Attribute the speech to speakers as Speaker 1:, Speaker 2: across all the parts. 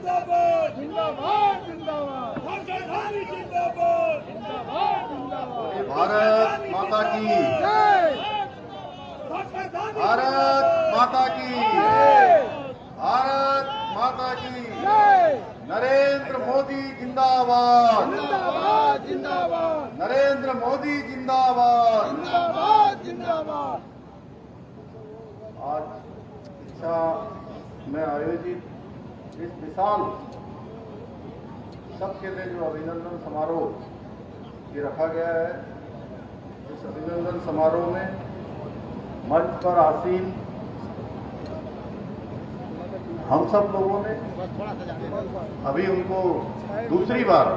Speaker 1: जिंदाबाद
Speaker 2: जिंदाबाद जिंदाबाद
Speaker 1: राजधानी जिंदाबाद
Speaker 2: जिंदाबाद जिंदाबाद।
Speaker 3: भारत माता की
Speaker 2: जय
Speaker 1: राजधानी
Speaker 3: भारत माता की
Speaker 2: जय
Speaker 3: भारत माता की
Speaker 2: जय।
Speaker 3: नरेंद्र मोदी जिंदाबाद
Speaker 2: जिंदाबाद जिंदाबाद
Speaker 3: नरेंद्र मोदी जिंदाबाद।
Speaker 2: जिंदाबाद जिंदाबाद।
Speaker 3: आज शिक्षा में आयोजित इस विशाल सबके लिए जो अभिनंदन समारोह ये रखा गया है, इस अभिनंदन समारोह में मंच पर आसीन हम सब लोगों ने अभी उनको दूसरी बार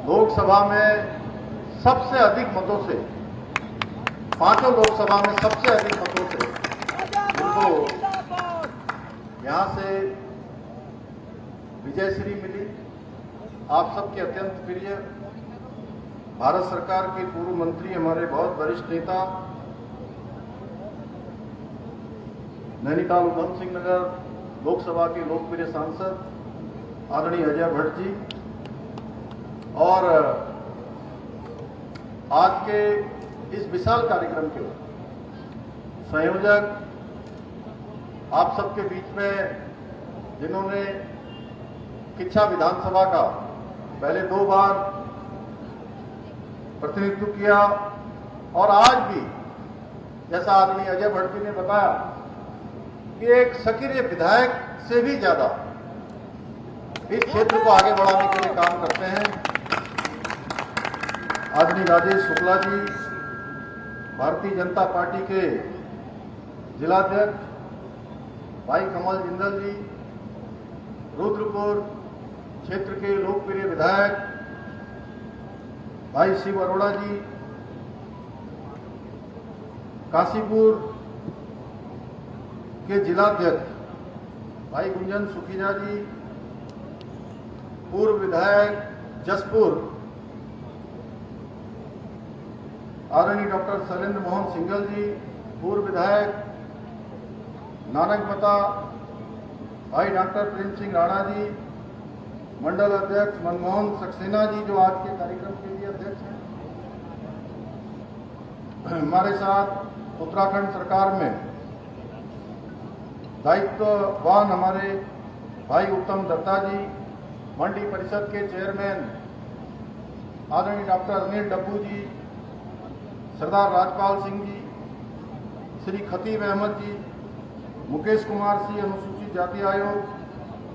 Speaker 3: लोकसभा में सबसे अधिक मतों से, पांचों लोकसभा में सबसे अधिक मतों से उनको यहां से विजयश्री मिली। आप सबके अत्यंत प्रिय भारत सरकार के पूर्व मंत्री, हमारे बहुत वरिष्ठ नेता, नैनीताल उधम सिंह नगर लोकसभा के लोकप्रिय सांसद आदरणीय अजय भट्ट जी, और आज के इस विशाल कार्यक्रम के संयोजक आप सबके बीच में, जिन्होंने किच्छा विधानसभा का पहले 2 बार प्रतिनिधित्व किया, और आज भी जैसा आदरणीय अजय भट्ट जी ने बताया कि एक सक्रिय विधायक से भी ज्यादा इस क्षेत्र को आगे बढ़ाने के लिए काम करते हैं। आदरणीय राजेश शुक्ला जी, भारतीय जनता पार्टी के जिलाध्यक्ष, भाई कमल जिंदल जी, रुद्रपुर क्षेत्र के लोकप्रिय विधायक भाई शिव अरोड़ा जी, काशीपुर के जिलाध्यक्ष भाई गुंजन सुखीजा जी, पूर्व विधायक जसपुर आदरणीय डॉक्टर शैलेंद्र मोहन सिंघल जी, पूर्व विधायक नानकमता भाई डॉक्टर प्रेम सिंह राणा जी, मंडल अध्यक्ष मनमोहन सक्सेना जी जो आज के कार्यक्रम के लिए अध्यक्ष हैं। हमारे साथ उत्तराखंड सरकार में दायित्ववान हमारे भाई उत्तम दत्ता जी, मंडी परिषद के चेयरमैन आदरणीय डॉक्टर अनिल डब्बू जी, सरदार राजपाल सिंह जी, श्री खतीब अहमद जी, मुकेश कुमार सिंह अनुसूचित जाति आयोग,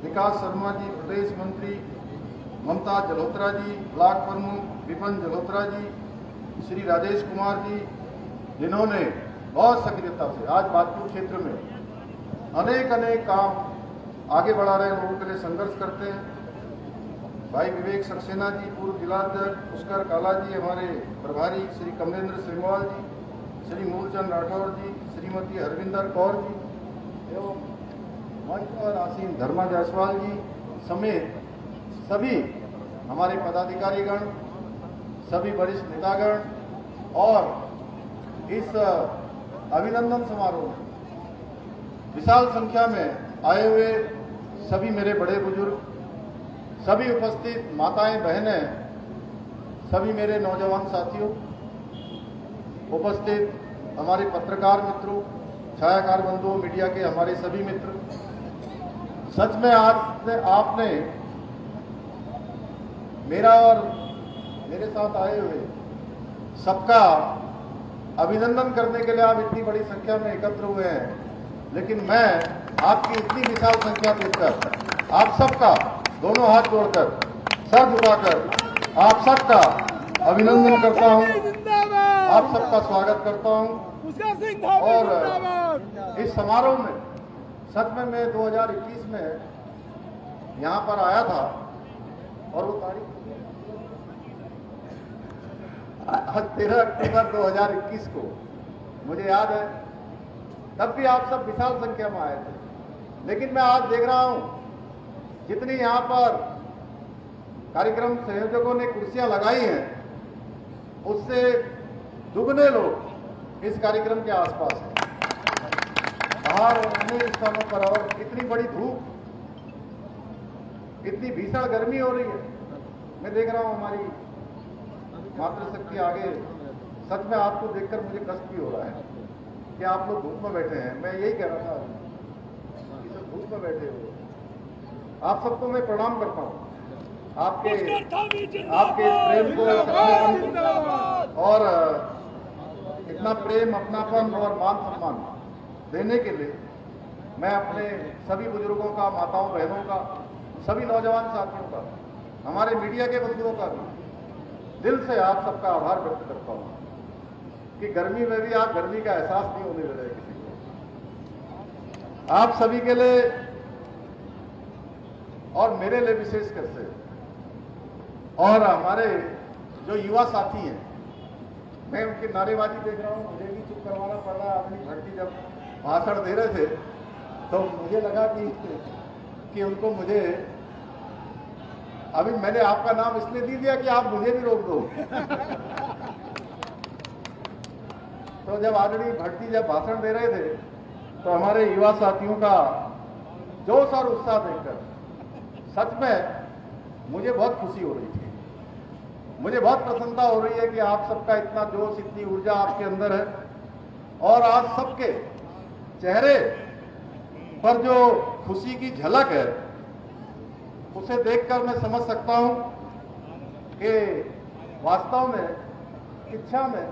Speaker 3: विकास शर्मा जी प्रदेश मंत्री, ममता जलोत्रा जी ब्लॉक प्रमुख, विपिन जलोत्रा जी, श्री राजेश कुमार जी, जिन्होंने बहुत सक्रियता से आज बाजपुर क्षेत्र में अनेक काम आगे बढ़ा रहे लोगों के लिए संघर्ष करते हैं। भाई विवेक सक्सेना जी, पूर्व जिलाध्यक्ष, पुष्कर काला जी, हमारे प्रभारी श्री कमलेंद्र श्रीवाल जी, श्री मूलचंद राठौर जी, श्रीमती हरविंदर कौर जी एवं मंच पर आसीन धर्मा जायसवाल जी समेत सभी हमारे पदाधिकारीगण, सभी वरिष्ठ नेतागण और इस अभिनंदन समारोह में विशाल संख्या में आए हुए सभी मेरे बड़े बुजुर्ग, सभी उपस्थित माताएं बहनें, सभी मेरे नौजवान साथियों, उपस्थित हमारे पत्रकार मित्रों, छायाकार बंधुओं, मीडिया के हमारे सभी मित्र, सच में आज आपने मेरा और मेरे साथ आए हुए सबका अभिनंदन करने के लिए आप इतनी बड़ी संख्या में एकत्र हुए हैं, लेकिन मैं आपकी इतनी विशाल संख्या देखकर आप सबका दोनों हाथ जोड़कर, सर झुकाकर आप सबका अभिनंदन करता हूं, आप सबका स्वागत करता हूं। और इस समारोह में सच में मैं 2021 में यहां पर आया था, और वो तारीख 13 अक्टूबर 2021 को मुझे याद है, तब भी आप सब विशाल संख्या में आए थे। लेकिन मैं आज देख रहा हूं जितनी यहां पर कार्यक्रम संयोजकों ने कुर्सियां लगाई हैं, उससे दुगने लोग इस कार्यक्रम के आसपास हैं। बाहर अन्य स्थानों पर और इतनी बड़ी धूप इतनी भीषण गर्मी हो रही है। मैं देख रहा हूं हमारी मातृशक्ति आगे, सच में आपको देखकर मुझे कष्ट भी हो रहा है कि आप लोग धूप में बैठे हैं। मैं यही कह रहा था कि सब धूप में बैठे हो। आप सबको मैं प्रणाम करता हूं, आपके इस प्रेम को और इतना प्रेम, अपनापन और मान सम्मान देने के लिए मैं अपने सभी बुजुर्गों का, माताओं बहनों का, सभी नौजवान साथियों का, हमारे मीडिया के बंधुओं का भी दिल से आप सबका आभार व्यक्त करता हूं कि गर्मी में भी आप गर्मी का एहसास नहीं होने दे रहे किसी को। आप सभी के लिए और मेरे लिए विशेषकर से, और हमारे जो युवा साथी हैं, मैं उनकी नारेबाजी देख रहा हूं, मुझे भी चुप करवाना पड़ रहा है। अपनी भर्ती जब भाषण दे रहे थे तो मुझे लगा कि उनको मुझे, अभी मैंने आपका नाम इसलिए दे दिया कि आप मुझे भी रोक दो। तो जब आदरणीय भट्टी जब भाषण दे रहे थे तो हमारे युवा साथियों का जोश और उत्साह देखकर सच में मुझे बहुत खुशी हो रही थी। मुझे बहुत प्रसन्नता हो रही है कि आप सबका इतना जोश, इतनी ऊर्जा आपके अंदर है, और आज सबके चेहरे पर जो खुशी की झलक है उसे देखकर मैं समझ सकता हूं कि वास्तव में शिक्षा में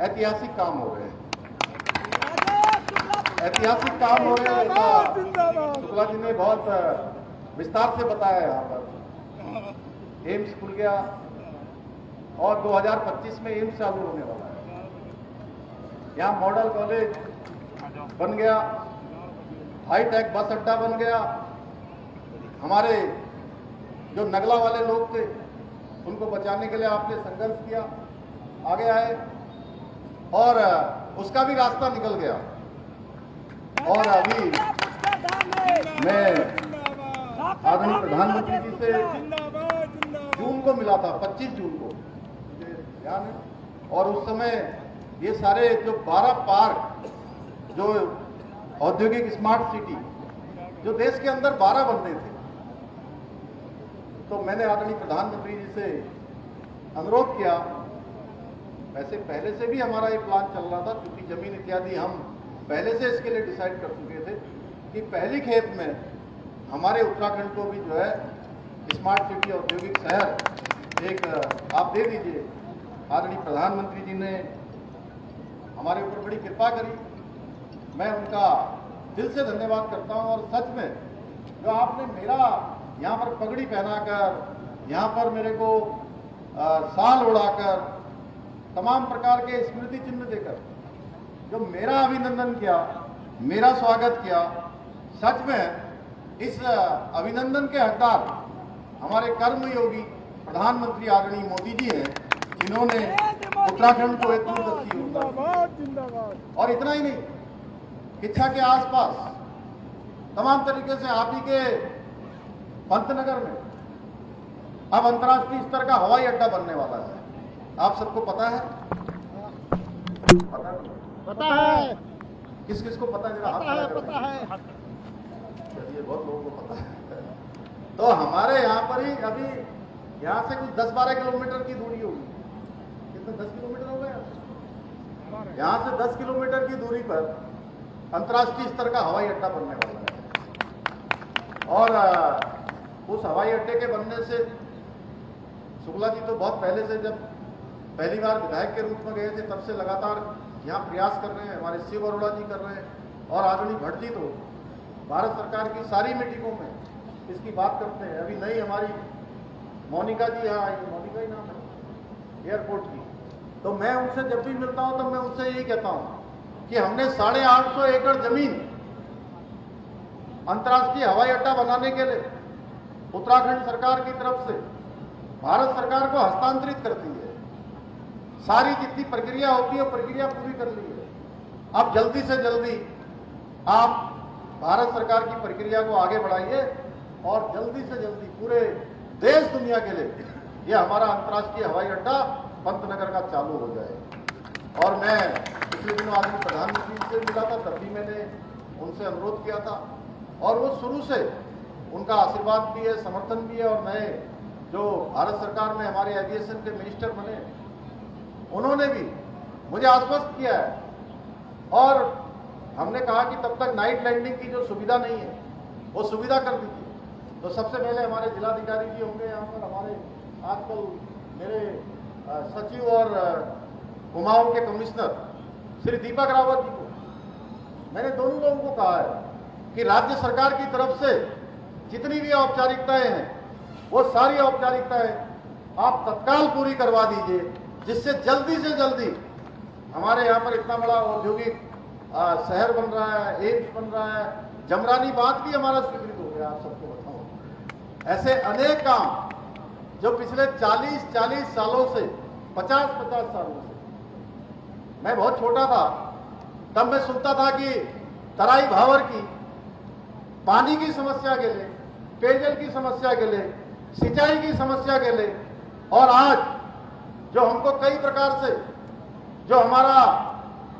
Speaker 3: ऐतिहासिक काम हो रहे हैं, ऐतिहासिक काम हो रहे हैं। शुक्ला जी ने बहुत विस्तार से बताया। यहाँ पर एम्स खुल गया और 2025 में एम्स चालू होने वाला है। यहाँ मॉडल कॉलेज बन गया, हाईटेक बस अड्डा बन गया। हमारे जो नगला वाले लोग थे उनको बचाने के लिए आपने संघर्ष किया, आगे आए और उसका भी रास्ता निकल गया। और अभी मैं आदरणीय प्रधानमंत्री जी से जून को मिला था, 25 जून को मुझे ध्यान है। और उस समय ये सारे जो 12 पार्क, जो औद्योगिक स्मार्ट सिटी जो देश के अंदर 12 बनने थे, तो मैंने आदरणीय प्रधानमंत्री जी से अनुरोध किया। वैसे पहले से भी हमारा ये प्लान चल रहा था, क्योंकि जमीन इत्यादि हम पहले से इसके लिए डिसाइड कर चुके थे कि पहली खेप में हमारे उत्तराखंड को भी जो है स्मार्ट सिटी, औद्योगिक शहर एक आप दे दीजिए। आदरणीय प्रधानमंत्री जी ने हमारे ऊपर बड़ी कृपा करी, मैं उनका दिल से धन्यवाद करता हूं। और सच में जो आपने मेरा यहाँ पर पगड़ी पहनाकर, यहाँ पर मेरे को शाल उड़ाकर, तमाम प्रकार के स्मृति चिन्ह देकर जो मेरा अभिनंदन किया, मेरा स्वागत किया, सच में इस अभिनंदन के हकदार हमारे कर्मयोगी प्रधानमंत्री आदरणीय मोदी जी हैं, जिन्होंने उत्तराखंड को एक दूरदर्शी योगदान। और इतना ही नहीं, शिक्षा के आसपास तमाम तरीके से आप ही के पंतनगर में अब अंतर्राष्ट्रीय स्तर का हवाई अड्डा बनने वाला है। आप सबको पता है?
Speaker 2: पता है।
Speaker 3: किस किस को पता है? जरा हाथ खड़ा करें।
Speaker 2: पता है।
Speaker 3: चलिए, बहुत लोगों को पता है। तो हमारे यहाँ पर ही अभी यहाँ से कुछ 10-12 किलोमीटर की दूरी होगी। कितना? 10 किलोमीटर हो गया। यहाँ से 10 किलोमीटर की दूरी पर अंतर्राष्ट्रीय स्तर का हवाई अड्डा बनने वाला है। और उस हवाई अड्डे के बनने से शुक्ला जी तो बहुत पहले से, जब पहली बार विधायक के रूप में गए थे, तब से लगातार यहाँ प्रयास कर रहे हैं। हमारे शिव अरोड़ा जी कर रहे हैं, और आदरणीय भट्ट जी तो भारत सरकार की सारी मीटिंगों में इसकी बात करते हैं। अभी नई हमारी मोनिका जी यहाँ आई, मोनिका ही नाम है एयरपोर्ट की, तो मैं उनसे जब भी मिलता हूँ तो मैं उनसे यही कहता हूँ कि हमने 850 एकड़ जमीन अंतर्राष्ट्रीय हवाई अड्डा बनाने के लिए उत्तराखंड सरकार की तरफ से भारत सरकार को हस्तांतरित कर दी है। सारी जितनी प्रक्रिया होती है वो प्रक्रिया पूरी कर ली है। अब जल्दी से जल्दी आप भारत सरकार की प्रक्रिया को आगे बढ़ाइए और जल्दी से जल्दी पूरे देश दुनिया के लिए ये हमारा अंतर्राष्ट्रीय हवाई अड्डा पंतनगर का चालू हो जाए। और मैं पिछले दिनों आदरणीय प्रधानमंत्री से मिला था, तब भी मैंने उनसे अनुरोध किया था, और वो शुरू से उनका आशीर्वाद भी है, समर्थन भी है। और नए जो भारत सरकार में हमारे एविएशन के मिनिस्टर बने, उन्होंने भी मुझे आश्वस्त किया है और हमने कहा कि तब तक नाइट लैंडिंग की जो सुविधा नहीं है वो सुविधा कर दीजिए। तो सबसे पहले हमारे जिलाधिकारी जी होंगे यहाँ पर, हमारे आजकल मेरे सचिव और कुमाऊं के कमिश्नर श्री दीपक रावत जी को मैंने दोनों लोगों को कहा है कि राज्य सरकार की तरफ से जितनी भी औपचारिकताएं हैं वो सारी औपचारिकताएं आप तत्काल पूरी करवा दीजिए, जिससे जल्दी से जल्दी हमारे यहाँ पर इतना बड़ा औद्योगिक शहर बन रहा है, एम्स बन रहा है, जमरानी बांध भी हमारा स्वीकृत हो गया। आप सबको बताऊं, ऐसे अनेक काम जो पिछले 40 सालों से 50 सालों से, मैं बहुत छोटा था तब मैं सुनता था कि तराई भावर की पानी की समस्या के लिए, पेयजल की समस्या के लिए, सिंचाई की समस्या के लिए, और आज जो हमको कई प्रकार से जो हमारा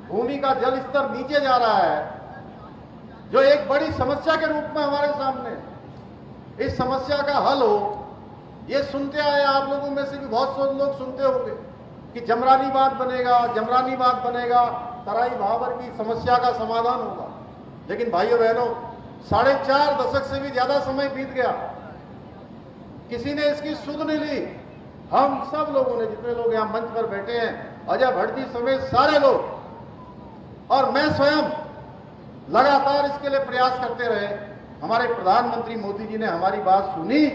Speaker 3: भूमि का जल स्तर नीचे जा रहा है, जो एक बड़ी समस्या के रूप में हमारे सामने, इस समस्या का हल हो, ये सुनते आए। आप लोगों में से भी बहुत से लोग सुनते होंगे कि जमरानी बांध बनेगा, जमरानी बांध बनेगा, तराई भावर की समस्या का समाधान होगा। लेकिन भाइयों बहनों, 4.5 दशक से भी ज्यादा समय बीत गया, किसी ने इसकी सुध नहीं ली। हम सब लोगों ने, जितने लोग यहाँ मंच पर बैठे हैं, अजय भट्ट जी समेत सारे लोग और मैं स्वयं लगातार इसके लिए प्रयास करते रहे। हमारे प्रधानमंत्री मोदी जी ने हमारी बात सुनी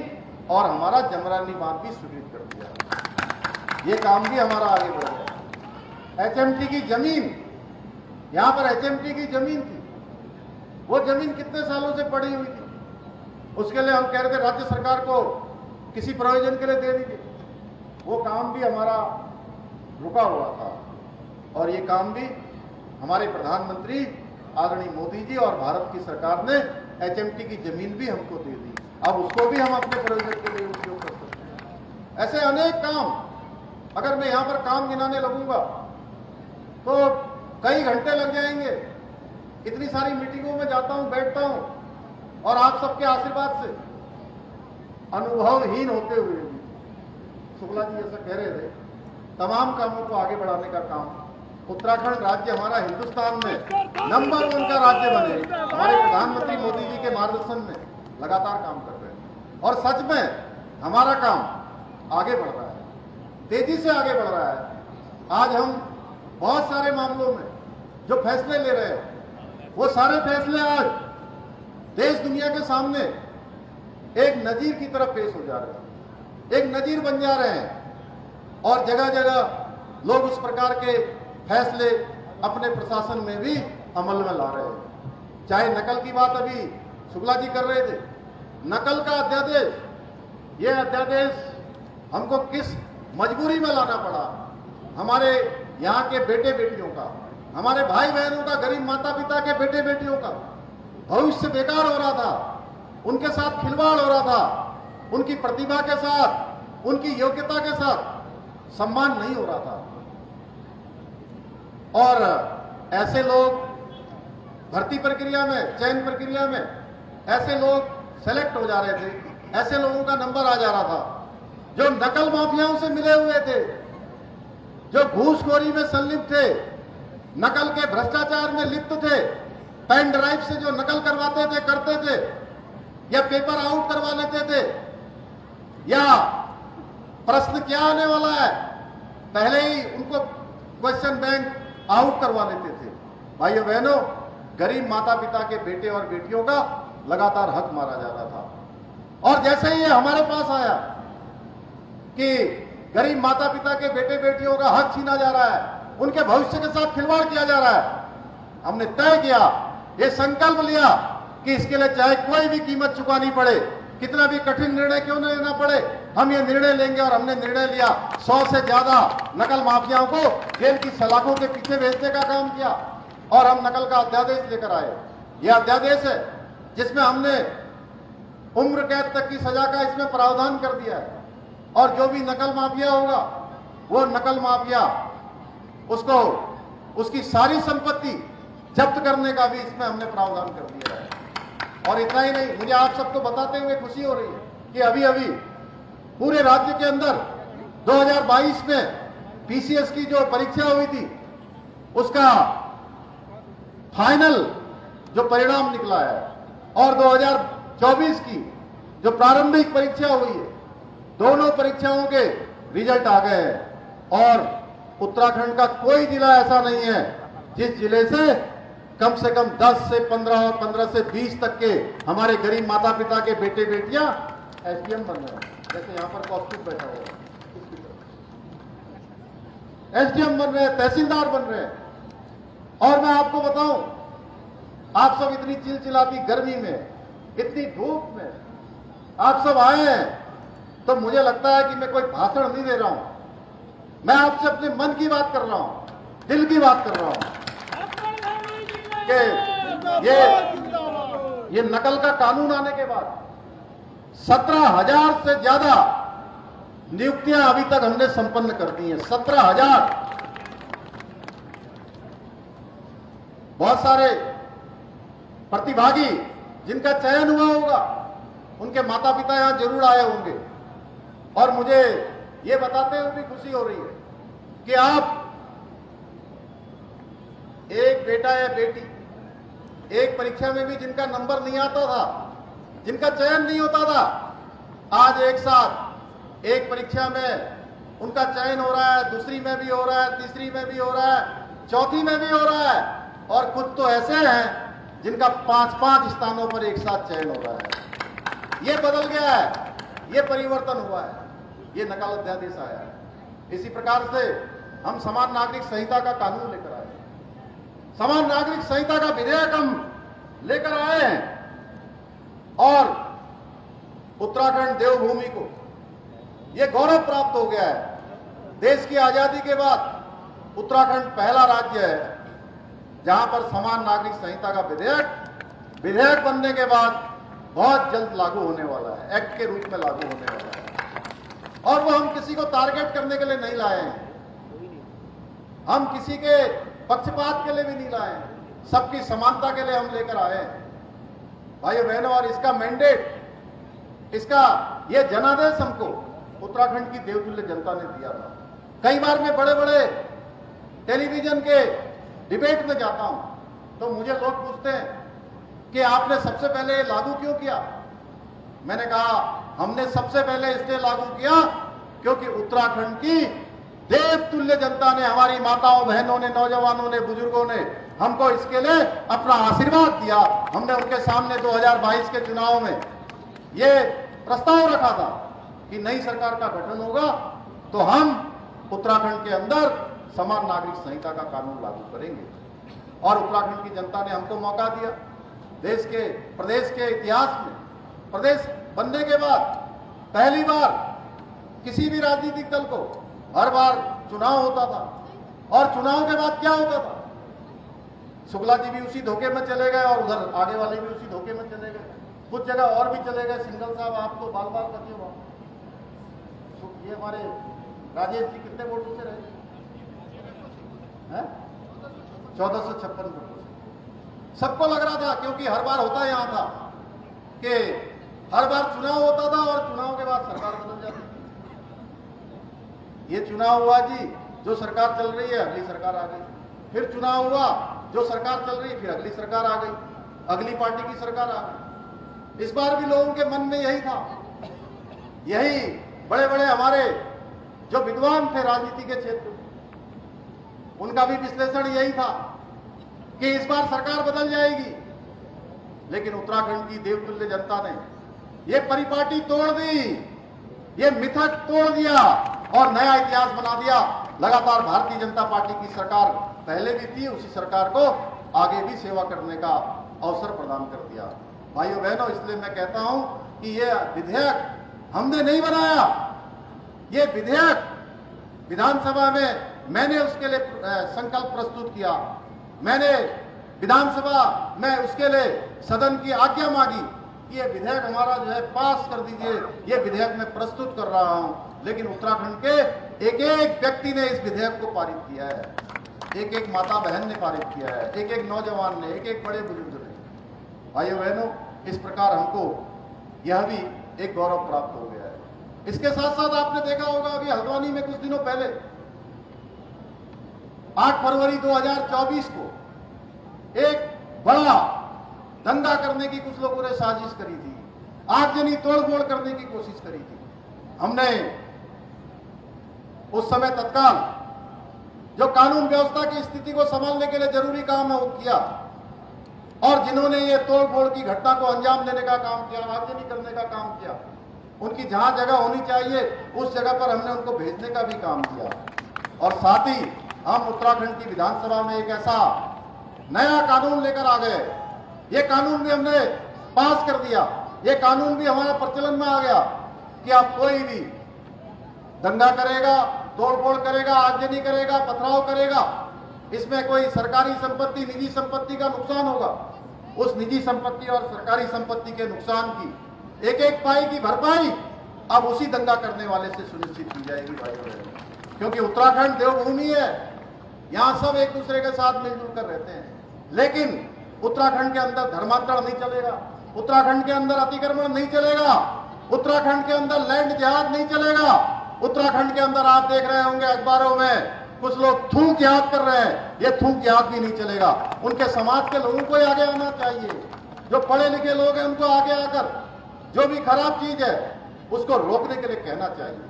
Speaker 3: और हमारा जमरानी बांध भी स्वीकृत कर दिया। ये काम भी हमारा आगे बढ़ गया। एचएमटी की जमीन, यहां पर एचएमटी की जमीन थी, वो जमीन कितने सालों से पड़ी हुई थी, उसके लिए हम कह रहे थे राज्य सरकार को किसी प्रयोजन के लिए दे दीजिए। वो काम भी हमारा रुका हुआ था और ये काम भी हमारे प्रधानमंत्री आदरणीय मोदी जी और भारत की सरकार ने एचएमटी की जमीन भी हमको दे दी। अब उसको भी हम अपने प्रयोजन के लिए उपयोग कर सकते हैं। ऐसे अनेक काम, अगर मैं यहां पर काम गिनाने लगूंगा तो कई घंटे लग जाएंगे। इतनी सारी मीटिंगों में जाता हूं, बैठता हूं और आप सबके आशीर्वाद से अनुभवहीन होते हुए भी, शुक्ला जी ऐसा कह रहे थे, तमाम कामों को आगे बढ़ाने का काम उत्तराखंड राज्य हमारा हिंदुस्तान में नंबर 1 का राज्य बने, हमारे प्रधानमंत्री मोदी जी के मार्गदर्शन में लगातार काम कर रहे हैं। और सच में हमारा काम आगे बढ़ रहा है, तेजी से आगे बढ़ रहा है। आज हम बहुत सारे मामलों में जो फैसले ले रहे हैं, वो सारे फैसले आज देश दुनिया के सामने एक नजीर की तरफ पेश हो जा रहे हैं, एक नजीर बन जा रहे हैं और जगह जगह लोग उस प्रकार के फैसले अपने प्रशासन में भी अमल में ला रहे हैं। चाहे नकल की बात अभी शुक्ला जी कर रहे थे, नकल का अध्यादेश, ये अध्यादेश हमको किस मजबूरी में लाना पड़ा। हमारे यहाँ के बेटे बेटियों का, हमारे भाई बहनों का, गरीब माता पिता के बेटे बेटियों का भविष्य बेकार हो रहा था, उनके साथ खिलवाड़ हो रहा था, उनकी प्रतिभा के साथ, उनकी योग्यता के साथ सम्मान नहीं हो रहा था। और ऐसे लोग भर्ती प्रक्रिया में, चयन प्रक्रिया में ऐसे लोग सेलेक्ट हो जा रहे थे, ऐसे लोगों का नंबर आ जा रहा था जो नकल माफियाओं से मिले हुए थे, जो घूसखोरी में संलिप्त थे, नकल के भ्रष्टाचार में लिप्त थे, पेन ड्राइव से जो नकल करवाते थे, करते थे, या पेपर आउट करवा लेते थे, या प्रश्न क्या आने वाला है पहले ही उनको क्वेश्चन बैंक आउट करवा लेते थे। भाइयों बहनों, गरीब माता पिता के बेटे और बेटियों का लगातार हक मारा जा रहा था। और जैसे ही ये हमारे पास आया कि गरीब माता पिता के बेटे बेटियों का हक छीना जा रहा है, उनके भविष्य के साथ खिलवाड़ किया जा रहा है, हमने तय किया, ये संकल्प लिया कि इसके लिए चाहे कोई भी कीमत चुकानी पड़े, कितना भी कठिन निर्णय क्यों न लेना पड़े, हम ये निर्णय लेंगे। और हमने निर्णय लिया, 100 से ज्यादा नकल माफियाओं को जेल की सलाखों के पीछे भेजने का काम किया और हम नकल का अध्यादेश लेकर आए। यह अध्यादेश है जिसमें हमने उम्र कैद तक की सजा का इसमें प्रावधान कर दिया है और जो भी नकल माफिया होगा वो नकल माफिया, उसको उसकी सारी संपत्ति जब्त करने का भी इसमें हमने प्रावधान कर दिया है। और इतना ही नहीं, मुझे आप सबको बताते हुए खुशी हो रही है कि अभी अभी पूरे राज्य के अंदर 2022 में पीसीएस की जो परीक्षा हुई थी उसका फाइनल जो परिणाम निकला है और 2024 की जो प्रारंभिक परीक्षा हुई है, दोनों परीक्षाओं के रिजल्ट आ गए हैं और उत्तराखंड का कोई जिला ऐसा नहीं है जिस जिले से कम 10 से 15 और 15 से 20 तक के हमारे गरीब माता पिता के बेटे बेटियां एसडीएम बन रहे हैं। जैसे यहां पर कॉस्ट्यूम बैठा हुआ है, एसडीएम बन रहे हैं, तहसीलदार बन रहे हैं। और मैं आपको बताऊं, आप सब इतनी चिलचिलाती गर्मी में, इतनी धूप में आप सब आए हैं तो मुझे लगता है कि मैं कोई भाषण नहीं दे रहा हूं, मैं आपसे अपने मन की बात कर रहा हूं, दिल की बात कर रहा हूं कि ये नकल का कानून आने के बाद 17,000 से ज्यादा नियुक्तियां अभी तक हमने संपन्न कर दी हैं। 17,000। बहुत सारे प्रतिभागी जिनका चयन हुआ होगा उनके माता पिता यहां जरूर आए होंगे और मुझे ये बताते हुए भी खुशी हो रही है कि आप एक बेटा या बेटी एक परीक्षा में भी जिनका नंबर नहीं आता था, जिनका चयन नहीं होता था, आज एक साथ एक परीक्षा में उनका चयन हो रहा है, दूसरी में भी हो रहा है, तीसरी में भी हो रहा है, चौथी में भी हो रहा है और कुछ तो ऐसे हैं जिनका 5-5 स्थानों पर एक साथ चयन हो रहा है। ये बदल गया है, ये परिवर्तन हुआ है, ये नकल अध्यादेश आया है। इसी प्रकार से हम समान नागरिक संहिता का कानून लेकर आए, समान नागरिक संहिता का विधेयक हम लेकर आए हैं और उत्तराखंड देवभूमि को यह गौरव प्राप्त हो गया है। देश की आजादी के बाद उत्तराखंड पहला राज्य है जहां पर समान नागरिक संहिता का विधेयक बनने के बाद बहुत जल्द लागू होने वाला है, एक्ट के रूप में लागू होने वाला है। और वो हम किसी को टारगेट करने के लिए नहीं लाए हैं, हम किसी के पक्षपात के लिए भी नहीं लाए हैं, सबकी समानता के लिए हम लेकर आए हैं भाइयों बहनों। और इसका मैंडेट, इसका ये जनादेश हमको उत्तराखंड की देवतुल्य जनता ने दिया था। कई बार मैं बड़े बड़े टेलीविजन के डिबेट में जाता हूं तो मुझे लोग पूछते हैं कि आपने सबसे पहले लागू क्यों किया। मैंने कहा हमने सबसे पहले इसलिए लागू किया क्योंकि उत्तराखंड की देवतुल्य जनता ने, हमारी माताओं बहनों ने, नौजवानों ने, बुजुर्गों ने हमको इसके लिए अपना आशीर्वाद दिया। हमने उनके सामने 2022 के चुनाव में ये प्रस्ताव रखा था कि नई सरकार का गठन होगा तो हम उत्तराखंड के अंदर समान नागरिक संहिता का कानून लागू करेंगे और उत्तराखंड की जनता ने हमको मौका दिया। प्रदेश के इतिहास में, प्रदेश बनने के बाद पहली बार किसी भी राजनीतिक दल को हर बार चुनाव होता था और चुनाव के बाद क्या होता था, शुक्ला जी भी उसी धोखे में चले गए और उधर आगे वाले भी उसी धोखे में चले गए, कुछ जगह और भी चले गए। सिंघल साहब आप तो बाल बाल करते हो, ये हमारे राजेश जी कितने वोटों से रहे हैं? 1456 वोटों से। सबको लग रहा था, क्योंकि हर बार होता यहां था कि हर बार चुनाव होता था और चुनाव के बाद सरकार बदल जाती थी। ये चुनाव हुआ जी, जो सरकार चल रही है अगली सरकार आ गई, फिर चुनाव हुआ, जो सरकार चल रही है फिर अगली सरकार आ गई, अगली पार्टी की सरकार आ गई। इस बार भी लोगों के मन में यही था, यही बड़े बड़े हमारे जो विद्वान थे राजनीति के क्षेत्र में, उनका भी विश्लेषण यही था कि इस बार सरकार बदल जाएगी। लेकिन उत्तराखंड की देवतुल्य जनता ने ये परिपाटी तोड़ दी, ये मिथक तोड़ दिया और नया इतिहास बना दिया। लगातार भारतीय जनता पार्टी की सरकार पहले भी थी, उसी सरकार को आगे भी सेवा करने का अवसर प्रदान कर दिया। भाइयों बहनों, इसलिए मैं कहता हूं कि ये विधेयक हमने नहीं बनाया, ये विधेयक विधानसभा में मैंने उसके लिए संकल्प प्रस्तुत किया, मैंने विधानसभा में उसके लिए सदन की आज्ञा मांगी कि ये विधेयक हमारा जो है पास कर दीजिए, ये विधेयक मैं प्रस्तुत कर रहा हूं। लेकिन उत्तराखंड के एक एक व्यक्ति ने इस विधेयक को पारित किया है, एक एक माता बहन ने पारित किया है, एक एक नौजवान ने, एक एक बड़े बुजुर्ग ने। भाइयों बहनों, इस प्रकार हमको यह भी एक गौरव प्राप्त हो गया है। इसके साथ साथ आपने देखा होगा अभी हल्द्वानी में कुछ दिनों पहले 8 फरवरी 2024 को एक बड़ा दंगा करने की कुछ लोगों ने साजिश करी थी, आगजनी तोड़फोड़ करने की कोशिश करी थी। हमने उस समय तत्काल जो कानून व्यवस्था की स्थिति को संभालने के लिए जरूरी काम है वो किया, और जिन्होंने ये तोड़फोड़ की घटना को अंजाम देने का काम किया, आगजनी करने का काम किया, उनकी जहां जगह होनी चाहिए उस जगह पर हमने उनको भेजने का भी काम किया। और साथ ही हम उत्तराखंड की विधानसभा में एक ऐसा नया कानून लेकर आ गए, ये कानून भी हमने पास कर दिया, ये कानून भी हमारे प्रचलन में आ गया कि अब कोई भी दंगा करेगा, तोड़फोड़ करेगा, आगजनी करेगा, पथराव करेगा, इसमें कोई सरकारी संपत्ति, निजी संपत्ति का नुकसान होगा, उस निजी संपत्ति और सरकारी संपत्ति के नुकसान की एक एक पाई की भरपाई अब उसी दंगा करने वाले से सुनिश्चित की जाएगी भाइयों बहनों। क्योंकि उत्तराखंड देवभूमि है, यहां सब एक दूसरे के साथ मिलजुल कर रहते हैं, लेकिन उत्तराखंड के अंदर धर्मांतरण नहीं चलेगा, उत्तराखंड के अंदर अतिक्रमण नहीं चलेगा, उत्तराखंड के अंदर लैंड जिहाद नहीं चलेगा। उत्तराखंड के अंदर आप देख रहे होंगे अखबारों में कुछ लोग थूक याद कर रहे हैं, ये थूक याद भी नहीं चलेगा। उनके समाज के लोगों को आगे आना चाहिए, जो पढ़े लिखे लोग हैं उनको आगे आकर जो भी खराब चीज है उसको रोकने के लिए कहना चाहिए,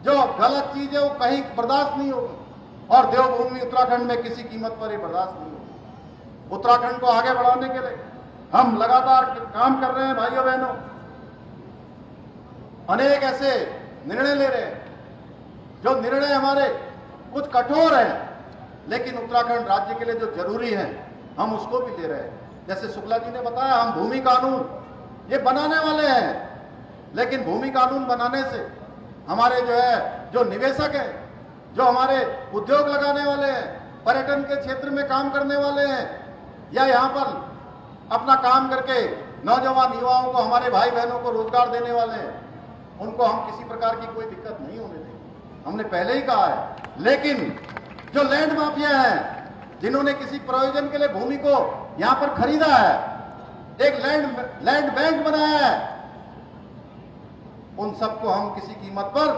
Speaker 3: जो गलत चीज है वो कहीं बर्दाश्त नहीं होगी, और देवभूमि उत्तराखंड में किसी कीमत पर ये बर्दाश्त नहीं होगी। उत्तराखंड को आगे बढ़ाने के लिए हम लगातार काम कर रहे हैं भाइयों बहनों, अनेक ऐसे निर्णय ले रहे हैं, जो निर्णय हमारे कुछ कठोर हैं, लेकिन उत्तराखंड राज्य के लिए जो जरूरी है हम उसको भी ले रहे हैं। जैसे शुक्ला जी ने बताया, हम भूमि कानून ये बनाने वाले हैं, लेकिन भूमि कानून बनाने से हमारे जो निवेशक हैं, जो हमारे उद्योग लगाने वाले हैं, पर्यटन के क्षेत्र में काम करने वाले हैं, या यहाँ पर अपना काम करके नौजवान युवाओं को, हमारे भाई बहनों को रोजगार देने वाले हैं, उनको हम किसी प्रकार की कोई दिक्कत नहीं होने देंगे, हमने पहले ही कहा है। लेकिन जो लैंड माफिया हैं, जिन्होंने किसी प्रयोजन के लिए भूमि को यहां पर खरीदा है, एक लैंड बैंक बनाया है, उन सबको हम किसी कीमत पर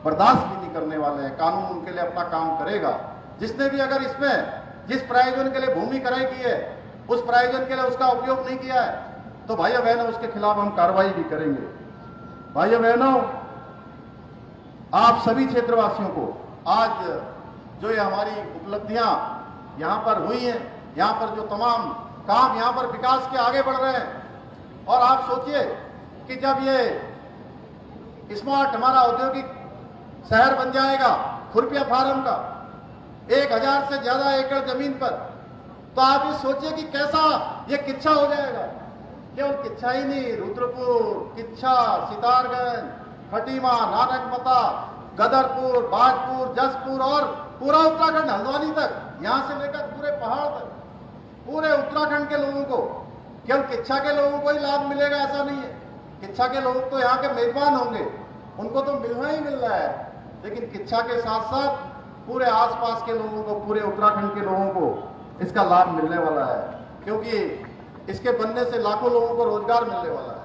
Speaker 3: बर्दाश्त भी नहीं करने वाले हैं। कानून उनके लिए अपना काम करेगा। जिसने भी अगर इसमें जिस प्रयोजन के लिए भूमि क्रय की है, उस प्रयोजन के लिए उसका उपयोग नहीं किया है, तो भाइयों बहनों उसके खिलाफ हम कार्रवाई भी करेंगे। भाइयों बहनों, आप सभी क्षेत्रवासियों को आज जो ये हमारी उपलब्धियां यहां पर हुई हैं, यहां पर जो तमाम काम यहां पर विकास के आगे बढ़ रहे हैं, और आप सोचिए कि जब ये स्मार्ट हमारा औद्योगिक शहर बन जाएगा, खुरपिया फार्म का 1000 से ज्यादा एकड़ जमीन पर, तो आप ये सोचिए कि कैसा ये किच्छा हो जाएगा। केवल किच्छा ही नहीं, रुद्रपुर, किच्छा, सितारगंज, खटीमा, नानकमता, गदरपुर, बाजपुर, जसपुर और पूरा उत्तराखंड हल्द्वानी तक, यहां से लेकर पूरे पहाड़ तक, पूरे उत्तराखंड के लोगों को, केवल किच्छा के लोगों को ही लाभ मिलेगा ऐसा नहीं है। किच्छा के लोग तो यहाँ के मेजबान होंगे, उनको तो मिलना ही मिल रहा है, लेकिन किच्छा के साथ साथ पूरे आसपास के लोगों को, पूरे उत्तराखंड के लोगों को इसका लाभ मिलने वाला है, क्योंकि इसके बनने से लाखों लोगों को रोजगार मिलने वाला है।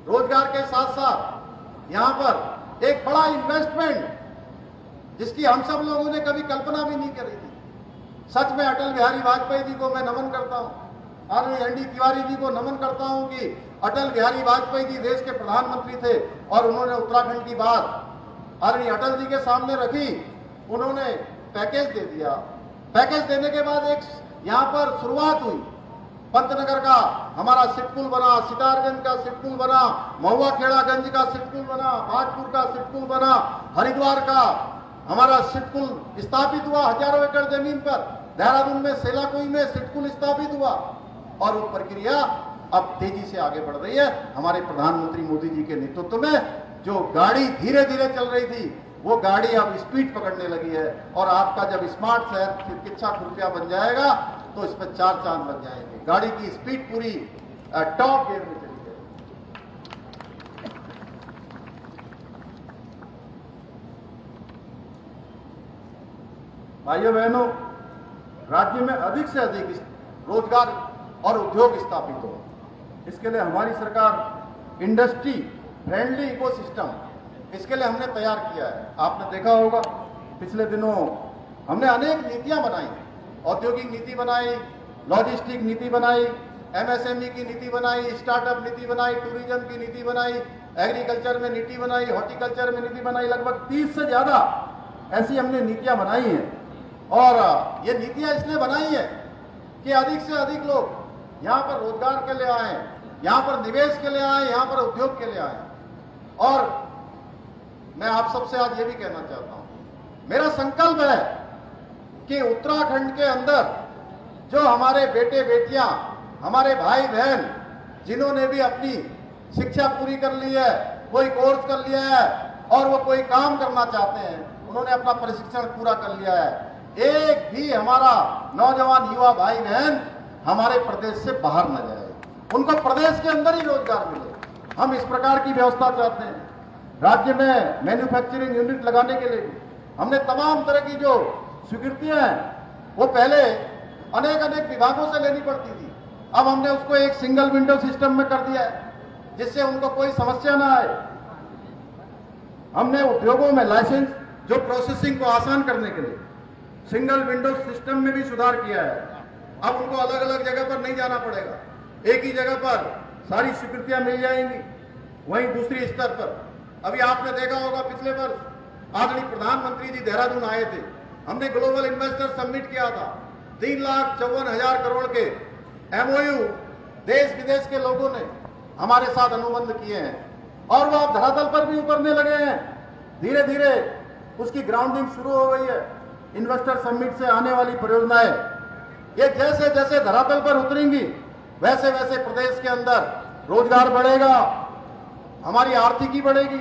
Speaker 3: रोजगार के साथ साथ यहाँ पर एक बड़ा इन्वेस्टमेंट, जिसकी हम सब लोगों ने कभी कल्पना भी नहीं करी थी। सच में अटल बिहारी वाजपेयी जी को मैं नमन करता हूँ, आदरणीय एनडी तिवारी जी को नमन करता हूँ कि अटल बिहारी वाजपेयी जी देश के प्रधानमंत्री थे, और उन्होंने उत्तराखंड की बात आदरणीय अटल जी के सामने रखी, उन्होंने पैकेज दे दिया। पैकेज देने के बाद एक यहाँ पर शुरुआत हुई, पंतनगर का हमारा सिटपुल बना, सितारगंज का सिटपुल बना, महुआ खेड़ागंज का सिटपुल बना, बाजपुर का सिटपुल बना, हरिद्वार का हमारा सिटपुल स्थापित हुआ हजारों एकड़ जमीन पर, देहरादून में सेलाकुई में सिटपुल स्थापित हुआ, और वो प्रक्रिया अब तेजी से आगे बढ़ रही है। हमारे प्रधानमंत्री मोदी जी के नेतृत्व में जो गाड़ी धीरे धीरे चल रही थी, वो गाड़ी अब स्पीड पकड़ने लगी है, और आपका जब स्मार्ट शहर किच्छा खुरपिया बन जाएगा तो इसमें 4 चांद लग जाएंगे। गाड़ी की स्पीड पूरी टॉप गियर में चली है। भाइयों बहनों, राज्य में अधिक से अधिक रोजगार और उद्योग स्थापित हो, इसके लिए हमारी सरकार इंडस्ट्री फ्रेंडली इकोसिस्टम इसके लिए हमने तैयार किया है। आपने देखा होगा पिछले दिनों हमने अनेक नीतियां बनाई, औद्योगिक नीति बनाई, लॉजिस्टिक नीति बनाई, एमएसएमई की नीति बनाई, स्टार्टअप नीति बनाई, टूरिज्म की नीति बनाई, एग्रीकल्चर में नीति बनाई, हॉर्टिकल्चर में नीति बनाई। लगभग 30 से ज्यादा ऐसी हमने नीतियां बनाई हैं। और ये नीतियां इसलिए बनाई है कि अधिक से अधिक लोग यहाँ पर रोजगार के लिए आए, यहाँ पर निवेश के लिए आए, यहाँ पर उद्योग के लिए आए। और मैं आप सबसे आज ये भी कहना चाहता हूं, मेरा संकल्प है कि उत्तराखंड के अंदर जो हमारे बेटे बेटियां, हमारे भाई बहन जिन्होंने भी अपनी शिक्षा पूरी कर ली है, कोई कोर्स कर लिया है और वो कोई काम करना चाहते हैं, उन्होंने अपना प्रशिक्षण पूरा कर लिया है, एक भी हमारा नौजवान युवा भाई बहन हमारे प्रदेश से बाहर न जाए, उनको प्रदेश के अंदर ही रोजगार मिले। हम इस प्रकार की व्यवस्था चाहते हैं। राज्य में मैन्युफैक्चरिंग यूनिट लगाने के लिए हमने तमाम तरह की जो स्वीकृतियां हैं वो पहले अनेक अनेक विभागों से लेनी पड़ती थी, अब हमने उसको एक सिंगल विंडो सिस्टम में कर दिया है जिससे उनको कोई समस्या ना आए। हमने उद्योगों में लाइसेंस जो प्रोसेसिंग को आसान करने के लिए सिंगल विंडो सिस्टम में भी सुधार किया है। अब उनको अलग अलग जगह पर नहीं जाना पड़ेगा, एक ही जगह पर सारी स्वीकृतियां मिल जाएंगी। वहीं दूसरी स्तर पर अभी आपने देखा होगा पिछले वर्ष आदरणीय प्रधानमंत्री जी देहरादून आए थे, हमने ग्लोबल इन्वेस्टर समिट किया था। 3,54,000 करोड़ के एमओयू देश विदेश के लोगों ने हमारे साथ अनुबंध किए हैं और वो अब धरातल पर भी उतरने लगे हैं। धीरे धीरे उसकी ग्राउंडिंग शुरू हो गई है। इन्वेस्टर समिट से आने वाली परियोजनाएं ये जैसे जैसे धरातल पर उतरेंगी वैसे वैसे प्रदेश के अंदर रोजगार बढ़ेगा, हमारी आर्थिकी बढ़ेगी।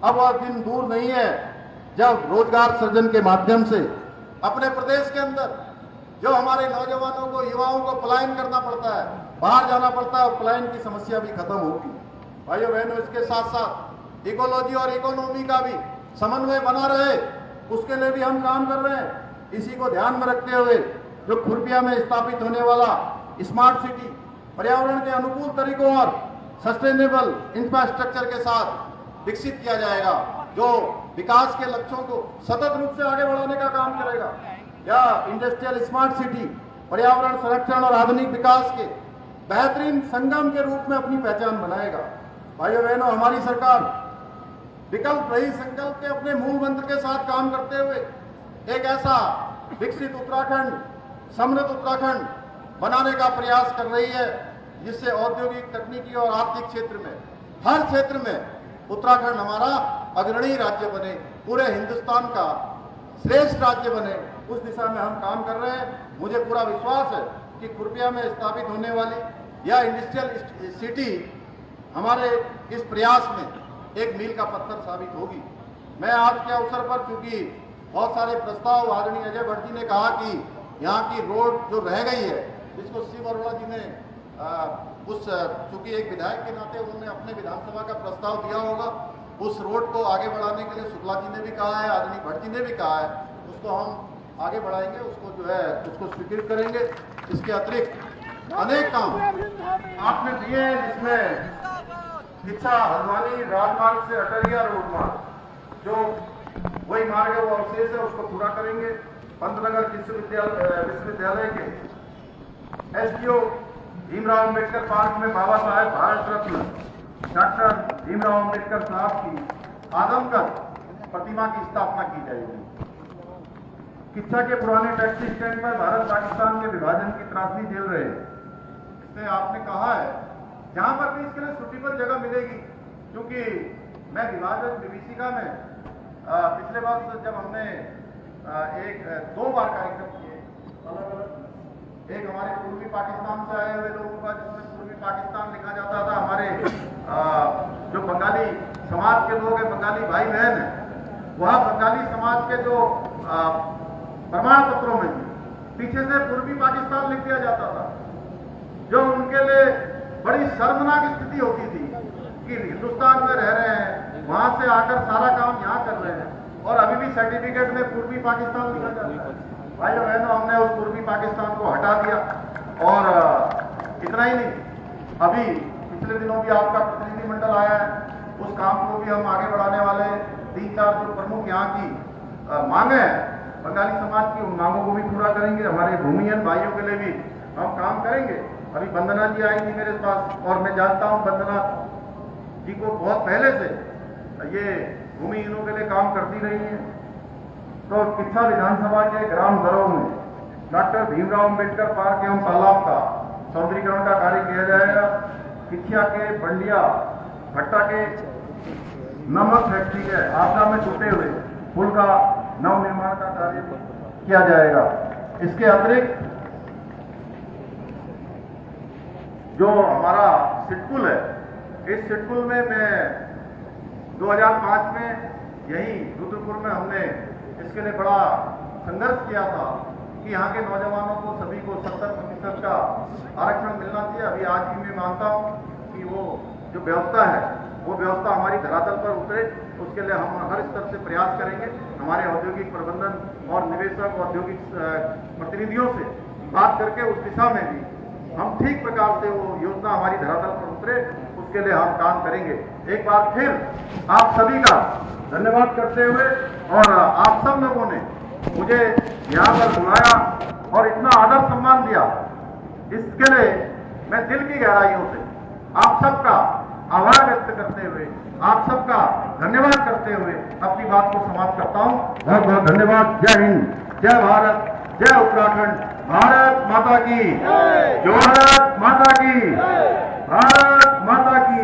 Speaker 3: अब वह दिन दूर नहीं है जब रोजगार सृजन के माध्यम से अपने प्रदेश के अंदर जो हमारे नौजवानों को, युवाओं को पलायन करना पड़ता है, बाहर जाना पड़ता है, और पलायन की समस्या भी खत्म होगी। भाइयों बहनों, इसके साथ साथ इकोलॉजी और इकोनॉमी का भी समन्वय बना रहे उसके लिए भी हम काम कर रहे हैं। इसी को ध्यान में रखते हुए जो खुरपिया में स्थापित होने वाला स्मार्ट सिटी पर्यावरण के अनुकूल तरीकों और सस्टेनेबल इंफ्रास्ट्रक्चर के साथ विकसित किया जाएगा, जो विकास के लक्ष्यों को सतत रूप से आगे बढ़ाने का काम करेगा। या इंडस्ट्रियल स्मार्ट सिटी पर्यावरण संरक्षण और आधुनिक विकास के बेहतरीन संगम के रूप में अपनी पहचान बनाएगा। भाइयों बहनों, हमारी सरकार विकल्प रहित संकल्प के अपने मूल मंत्र के साथ काम करते हुए एक ऐसा विकसित उत्तराखंड, समृद्ध उत्तराखंड बनाने का प्रयास कर रही है जिससे औद्योगिक, तकनीकी और आर्थिक क्षेत्र में, हर क्षेत्र में उत्तराखंड हमारा अग्रणी राज्य बने, पूरे हिंदुस्तान का श्रेष्ठ राज्य बने। उस दिशा में हम काम कर रहे हैं। मुझे पूरा विश्वास है कि खुरपिया में स्थापित होने वाली यह इंडस्ट्रियल सिटी हमारे इस प्रयास में एक मील का पत्थर साबित होगी। मैं आज के अवसर पर, चूंकि बहुत सारे प्रस्ताव आदरणीय अजय भट्ट जी ने कहा कि यहाँ की रोड जो रह गई है जिसको शिव अरोड़ा जी ने चूंकि एक विधायक के नाते उन्होंने अपने विधानसभा का प्रस्ताव दिया होगा, उस रोड को आगे बढ़ाने के लिए शुक्ला जी ने भी कहा है, आदरणीय भट्ट जी ने भी कहा है, उसको हम आगे बढ़ाएंगे, उसको जो है उसको स्वीकृत करेंगे। इसके अतिरिक्त अनेक काम आपने दिए हैं जिसमें किच्छा हल्द्वानी राजमार्ग से अटरिया रोड मार्ग जो वही मार्ग है वो अवशेष है, उसको पूरा करेंगे। पंतनगर विश्वविद्यालय के एसडीओ भीमराव अंबेडकर पार्क में बाबा साहेब भारत रत्न डॉक्टर भीमराव अंबेडकर साहब की आदमकद प्रतिमा की स्थापना की जाएगी। किच्छा के पुराने टैक्सी स्टैंड पर भारत पाकिस्तान के विभाजन की त्रासदी झेल रहे इससे आपने कहा है जहां पर भी इसके लिए सुटेबल जगह मिलेगी, क्योंकि मैं विभीषिका में पिछले वर्ष जब हमने दो बार कार्यक्रम किए अलग अलग, एक हमारे पूर्वी पाकिस्तान से आए हुए लोगों का जिसमें पूर्वी पाकिस्तान लिखा जाता था, हमारे जो बंगाली समाज के लोग हैं, बंगाली भाई बहन हैं, वह बंगाली समाज के जो प्रमाण पत्रों में पीछे से पूर्वी पाकिस्तान लिख दिया जाता था, जो उनके लिए बड़ी शर्मनाक स्थिति होती थी कि हिंदुस्तान में रह रहे हैं, वहां से आकर सारा काम यहाँ कर रहे हैं और अभी भी सर्टिफिकेट में पूर्वी पाकिस्तान लिखा जाता है। भाइयों बहनों, हमने उस पूर्वी पाकिस्तान को हटा दिया और इतना ही नहीं, अभी पिछले दिनों भी आपका प्रतिनिधिमंडल आया है, उस काम को भी हम आगे बढ़ाने वाले हैं। 3-4 जो प्रमुख यहाँ की मांगे हैं बंगाली समाज की, उन मांगों को भी पूरा करेंगे। हमारे भूमिहीन भाइयों के लिए भी हम काम करेंगे। अभी वंदना जी आई थी मेरे पास, और मैं जानता हूँ वंदना जी को बहुत पहले से ये भूमिहीनों के लिए काम करती रही है। तो किच्छा विधानसभा के ग्राम दरों में डॉक्टर भीमराव अंबेडकर पार्क एवं तालाब का सौंदर्यीकरण का कार्य किया जाएगा। किच्छा के बंडिया भट्टा के नमक फैक्ट्री के आपदा में टूटे हुए पुल का नव निर्माण का कार्य किया जाएगा। इसके अतिरिक्त जो हमारा सिटकुल है, इस सिटकुल में मैं 2005 में यही रुद्रपुर में हमने इसके लिए बड़ा संघर्ष किया था कि यहाँ के नौजवानों को सभी को 70% का आरक्षण मिलना चाहिए। अभी आज भी मैं मानता हूँ कि वो जो व्यवस्था है वो व्यवस्था हमारी धरातल पर उतरे, उसके लिए हम हर स्तर से प्रयास करेंगे। हमारे औद्योगिक प्रबंधन और निवेशक औद्योगिक प्रतिनिधियों से बात करके उस दिशा में भी हम ठीक प्रकार से वो योजना हमारी धरातल पर उतरे, उसके लिए हम काम करेंगे। एक बार फिर आप सभी का धन्यवाद करते हुए, और आप सब लोगों ने मुझे यहाँ पर बुलाया और इतना आदर सम्मान दिया, इसके लिए मैं दिल की गहराइयों से आप सबका आभार व्यक्त करते हुए, आप सबका धन्यवाद करते हुए अपनी बात को समाप्त करता हूँ। बहुत बहुत धन्यवाद। जय हिंद, जय भारत, जय उत्तराखंड। भारत माता की, भारत माता की, भारत माता की।